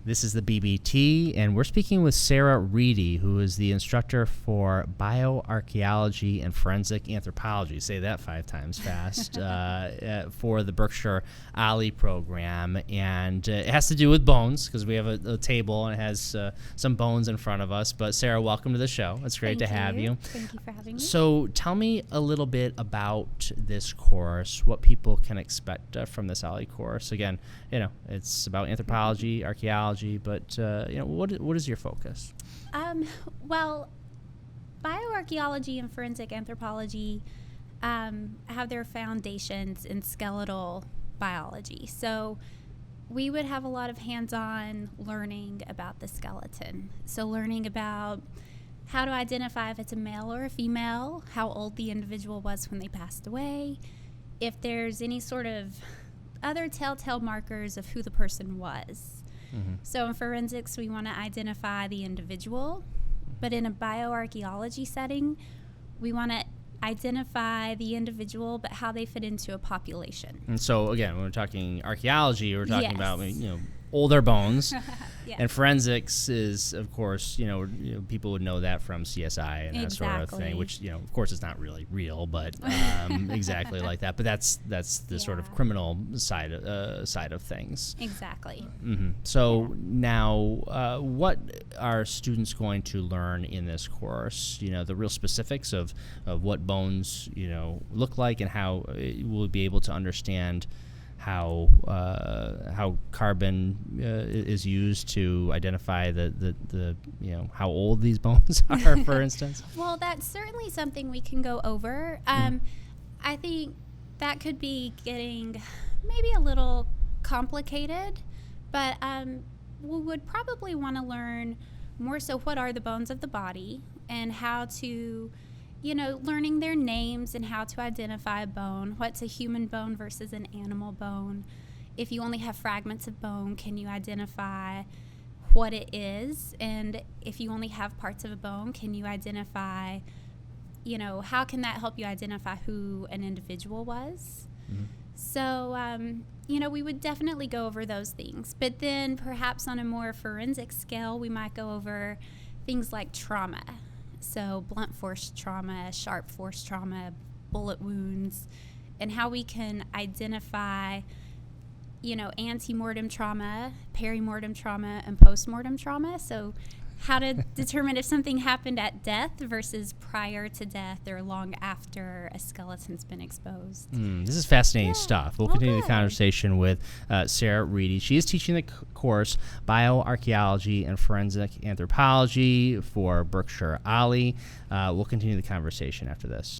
This is the BBT, and we're speaking with Sarah Reedy, who is the instructor for Bioarchaeology and Forensic Anthropology. Say that 5 times fast. For the Berkshire OLLI program, and it has to do with bones because we have a table and it has some bones in front of us. But Sarah, welcome to the show. It's great to have you. Thank you for having me. So tell me a little bit about this course, what people can expect from this OLLI course. Again, it's about anthropology, archaeology, but what is your focus? Well, bioarchaeology and forensic anthropology have their foundations in skeletal biology. So we would have a lot of hands-on learning about the skeleton. So learning about how to identify if it's a male or a female, how old the individual was when they passed away, if there's any sort of other telltale markers of who the person was. Mm-hmm. So in forensics, we want to identify the individual, but in a bioarchaeology setting, we want to identify the individual, but how they fit into a population. And so, again, when we're talking archaeology, we're talking Yes. about older bones, Yes. and forensics is, of course, people would know that from CSI and that sort of thing, which of course is not really real, but exactly like that. But that's the sort of criminal side of things. Exactly. Mm-hmm. So now, what are students going to learn in this course? The real specifics of what bones look like, and how we'll be able to understand how carbon is used to identify the how old these bones are, for instance. Well, that's certainly something we can go over. I think that could be getting maybe a little complicated, but we would probably want to learn more so what are the bones of the body and how to learning their names and how to identify a bone. What's a human bone versus an animal bone? If you only have fragments of bone, can you identify what it is? And if you only have parts of a bone, can you identify, how can that help you identify who an individual was? Mm-hmm. So, we would definitely go over those things. But then perhaps on a more forensic scale, we might go over things like trauma. So blunt force trauma, sharp force trauma, bullet wounds, and how we can identify, ante-mortem trauma, perimortem trauma, and post-mortem trauma. So how to determine if something happened at death versus prior to death or long after a skeleton's been exposed. This is fascinating stuff. We'll continue the conversation with Sarah Reedy. She is teaching the course Bioarchaeology and Forensic Anthropology for Berkshire OLLI. We'll continue the conversation after this.